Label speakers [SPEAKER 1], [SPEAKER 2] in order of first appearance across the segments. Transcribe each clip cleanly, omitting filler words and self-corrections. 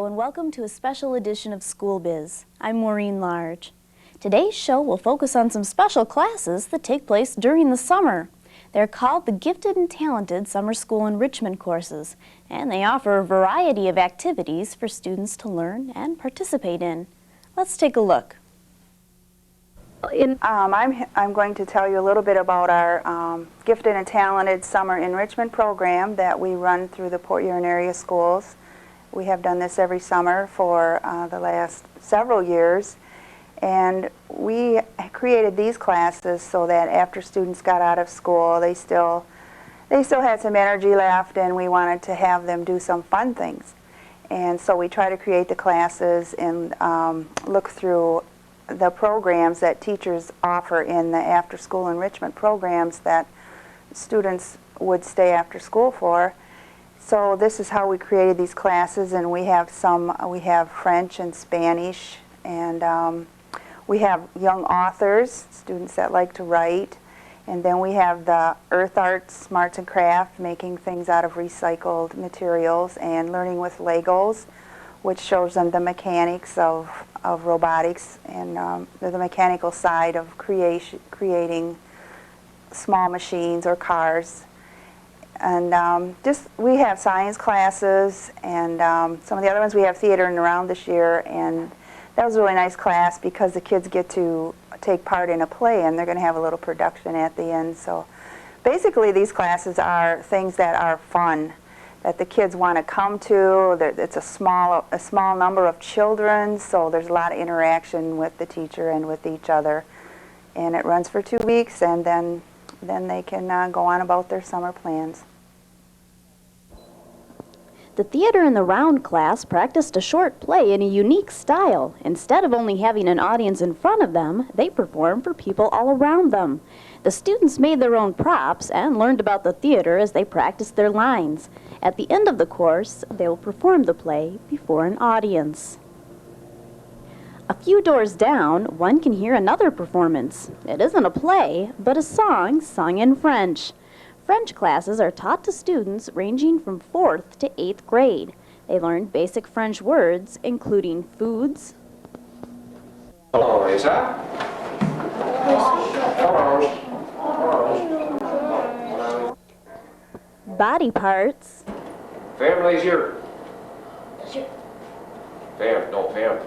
[SPEAKER 1] and welcome to a special edition of School Biz. I'm Maureen Large. Today's show will focus on some special classes that take place during the summer. They're called the Gifted and Talented Summer School Enrichment Courses, and they offer a variety of activities for students to learn and participate in. Let's take a look.
[SPEAKER 2] I'm going to tell you a little bit about our Gifted and Talented Summer Enrichment Program that we run through the Port Huron area schools. We have done this every summer for the last several years, and we created these classes so that after students got out of school, they still had some energy left, and we wanted to have them do some fun things. And so we try to create the classes and look through the programs that teachers offer in the after-school enrichment programs that students would stay after school for. So this is how we created these classes, and we have French and Spanish, and we have young authors, students that like to write, and then we have the Earth Arts, Smarts and Craft, making things out of recycled materials, and Learning with Legos, which shows them the mechanics of robotics and the mechanical side of creating small machines or cars. And we have science classes, and some of the other ones we have theater and around this year, and that was a really nice class because the kids get to take part in a play, and they're going to have a little production at the end. So basically these classes are things that are fun, that the kids want to come to. It's a small number of children, so there's a lot of interaction with the teacher and with each other. And it runs for 2 weeks, and then they can go on about their summer plans.
[SPEAKER 1] The Theater in the Round class practiced a short play in a unique style. Instead of only having an audience in front of them, they performed for people all around them. The students made their own props and learned about the theater as they practiced their lines. At the end of the course, they will perform the play before an audience. A few doors down, one can hear another performance. It isn't a play, but a song sung in French. French classes are taught to students ranging from 4th to 8th grade. They learn basic French words, including foods,
[SPEAKER 3] Hello, Lisa. Hello.
[SPEAKER 1] body parts,
[SPEAKER 3] Family's here. Fam.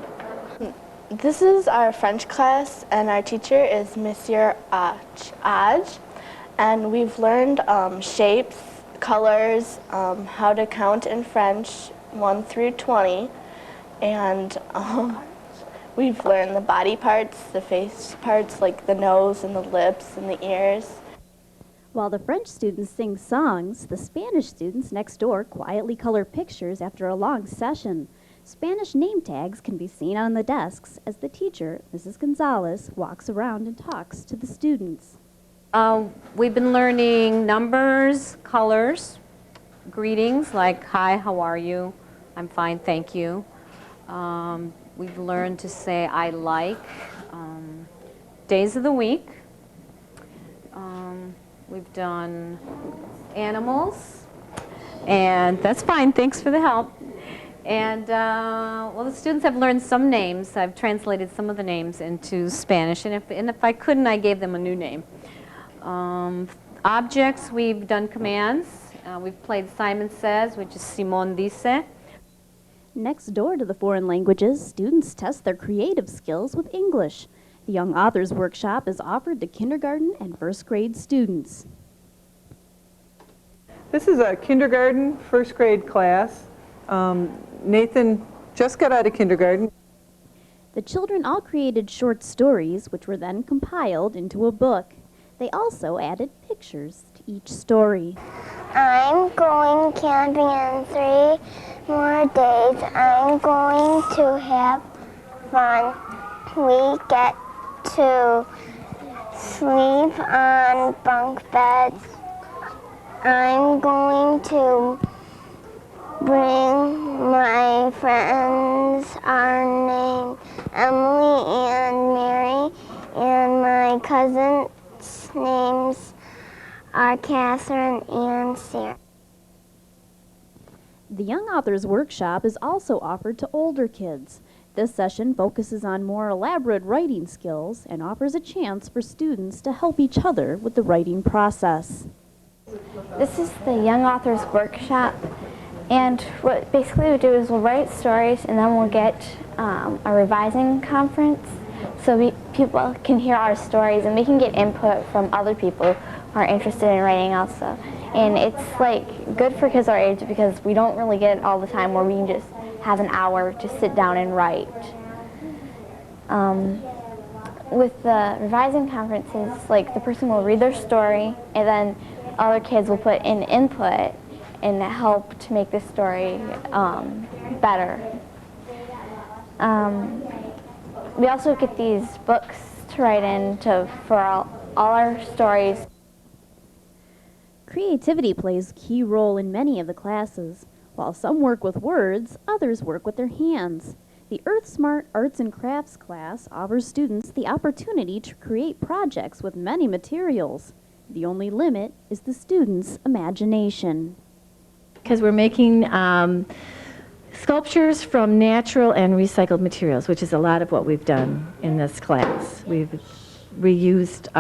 [SPEAKER 4] This is our French class, and our teacher is Monsieur Aj, and we've learned shapes, colors, how to count in French 1 through 20, and we've learned the body parts, the face parts like the nose and the lips and the ears.
[SPEAKER 1] While the French students sing songs, the Spanish students next door quietly color pictures after a long session. Spanish name tags can be seen on the desks as the teacher, Mrs. Gonzalez, walks around and talks to the students.
[SPEAKER 5] We've been learning numbers, colors, greetings like, hi, how are you? I'm fine, thank you. We've learned to say, I like, days of the week. We've done animals, and that's fine, thanks for the help. And, well, the students have learned some names. I've translated some of the names into Spanish, and if I couldn't, I gave them a new name. Objects, we've done commands. We've played Simon Says, which is Simon Dice.
[SPEAKER 1] Next door to the foreign languages, students test their creative skills with English. The Young Authors Workshop is offered to kindergarten and first grade students.
[SPEAKER 6] This is a kindergarten, first grade class. Nathan just got out of kindergarten.
[SPEAKER 1] The children all created short stories, which were then compiled into a book. They also added pictures to each story.
[SPEAKER 7] I'm going camping in 3 more days. I'm going to have fun. We get to sleep on bunk beds. I'm going to bring my friends, our name Emily and Mary, and my cousins' names are Catherine and Sarah.
[SPEAKER 1] The Young Authors Workshop is also offered to older kids. This session focuses on more elaborate writing skills and offers a chance for students to help each other with the writing process.
[SPEAKER 8] This is the Young Authors Workshop, and what basically we do is we'll write stories and then we'll get a revising conference so people can hear our stories and we can get input from other people who are interested in writing also. And it's like good for kids our age because we don't really get it all the time where we can just have an hour to sit down and write. With the revising conferences, like the person will read their story and then other kids will put in input and help to make the story better. We also get these books to write in for all our stories.
[SPEAKER 1] Creativity plays a key role in many of the classes. While some work with words, others work with their hands. The Earth Smart Arts and Crafts class offers students the opportunity to create projects with many materials. The only limit is the student's imagination.
[SPEAKER 9] Because we're making sculptures from natural and recycled materials, which is a lot of what we've done in this class. We've reused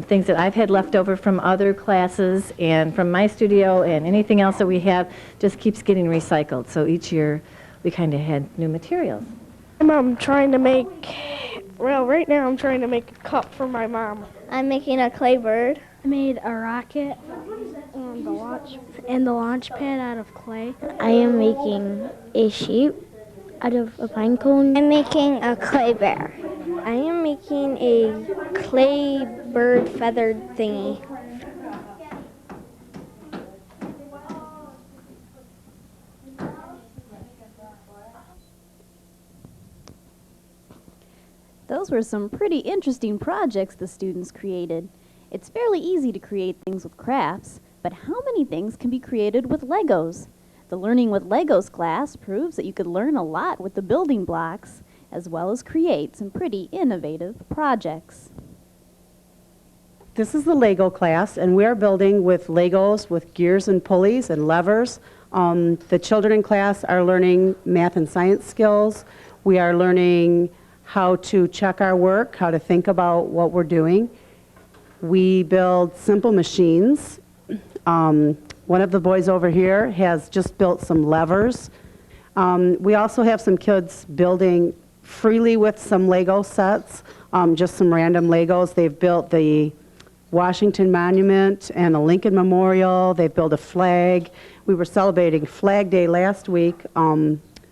[SPEAKER 9] things that I've had left over from other classes and from my studio, and anything else that we have just keeps getting recycled. So each year we kind of had new materials.
[SPEAKER 10] I'm trying to make, well, right now I'm trying to make a cup for my mom.
[SPEAKER 7] I'm making a clay bird.
[SPEAKER 11] I made a rocket and the launch pad out of clay.
[SPEAKER 7] I am making a sheep out of a pine cone. I'm making a clay bear.
[SPEAKER 11] I am making a clay bird feathered thingy.
[SPEAKER 1] Those were some pretty interesting projects the students created. It's fairly easy to create things with crafts, but how many things can be created with Legos? The Learning with Legos class proves that you could learn a lot with the building blocks, as well as create some pretty innovative projects.
[SPEAKER 12] This is the Lego class, and we are building with Legos with gears and pulleys and levers. The children in class are learning math and science skills. We are learning how to check our work, how to think about what we're doing. We build simple machines. One of the boys over here has just built some levers. We also have some kids building freely with some Lego sets, just some random Legos. They've built the Washington Monument and a Lincoln Memorial. They've built a flag. We were celebrating Flag Day last week.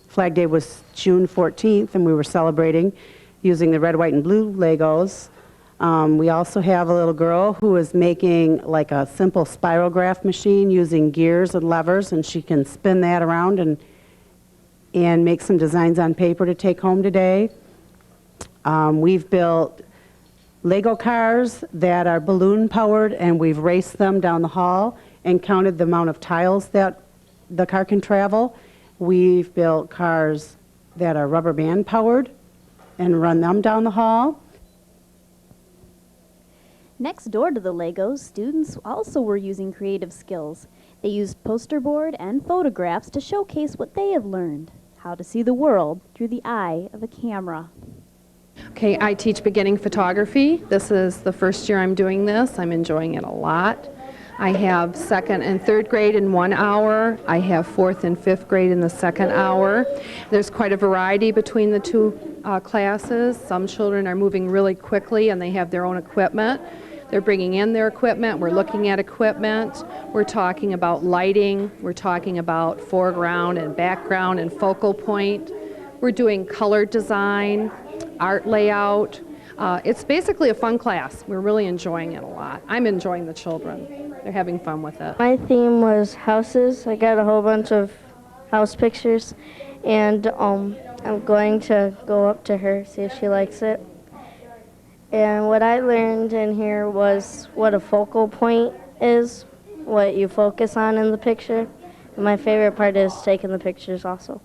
[SPEAKER 12] Flag Day was June 14th, and we were celebrating using the red, white, and blue Legos. We also have a little girl who is making like a simple spirograph machine using gears and levers, and she can spin that around and make some designs on paper to take home today. We've built Lego cars that are balloon powered, and we've raced them down the hall and counted the amount of tiles that the car can travel. We've built cars that are rubber band powered and run them down the hall.
[SPEAKER 1] Next door to the Legos, students also were using creative skills. They used poster board and photographs to showcase what they have learned, how to see the world through the eye of a camera.
[SPEAKER 13] Okay, I teach beginning photography. This is the first year I'm doing this. I'm enjoying it a lot. I have second and third grade in 1 hour. I have fourth and fifth grade in the second hour. There's quite a variety between the two classes. Some children are moving really quickly and they have their own equipment. They're bringing in their equipment. We're looking at equipment. We're talking about lighting. We're talking about foreground and background and focal point. We're doing color design, art layout. It's basically a fun class. We're really enjoying it a lot. I'm enjoying the children. They're having fun with it.
[SPEAKER 11] My theme was houses. I got a whole bunch of house pictures, and I'm going to go up to her, see if she likes it. And what I learned in here was what a focal point is, what you focus on in the picture. And my favorite part is taking the pictures also.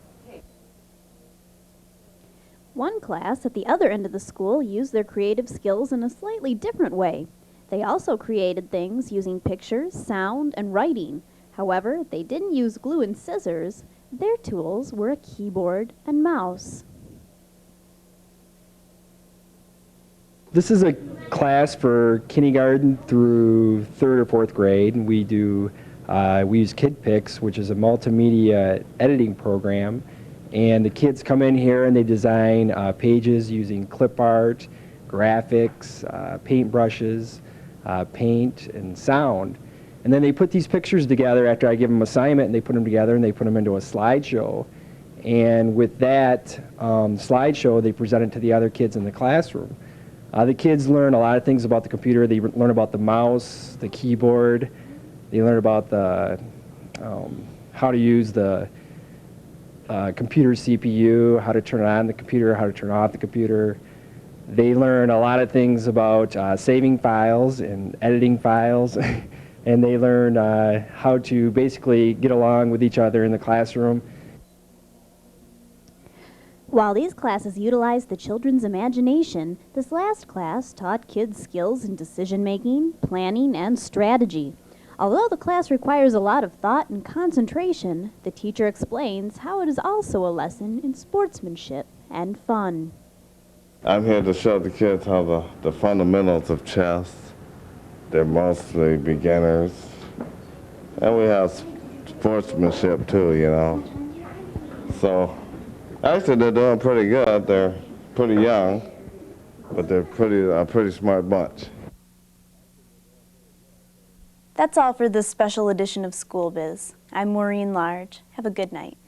[SPEAKER 1] One class at the other end of the school used their creative skills in a slightly different way. They also created things using pictures, sound, and writing. However, they didn't use glue and scissors. Their tools were a keyboard and mouse.
[SPEAKER 14] This is a class for kindergarten through 3rd or 4th grade, and we use KidPix, which is a multimedia editing program, and the kids come in here and they design pages using clip art, graphics, paintbrushes, paint, and sound. And then they put these pictures together after I give them an assignment, and they put them together and they put them into a slideshow. And with that slideshow, they present it to the other kids in the classroom. The kids learn a lot of things about the computer. They learn about the mouse, the keyboard. They learn about the how to use the computer CPU, how to turn on the computer, how to turn off the computer. They learn a lot of things about saving files and editing files. And they learn how to basically get along with each other in the classroom.
[SPEAKER 1] While these classes utilized the children's imagination, this last class taught kids skills in decision-making, planning, and strategy. Although the class requires a lot of thought and concentration, the teacher explains how it is also a lesson in sportsmanship and fun.
[SPEAKER 15] I'm here to show the kids how the fundamentals of chess. They're mostly beginners. And we have sportsmanship too, you know. So actually they're doing pretty good. They're pretty young, but they're a pretty smart bunch.
[SPEAKER 16] That's all for this special edition of School Biz. I'm Maureen Large. Have a good night.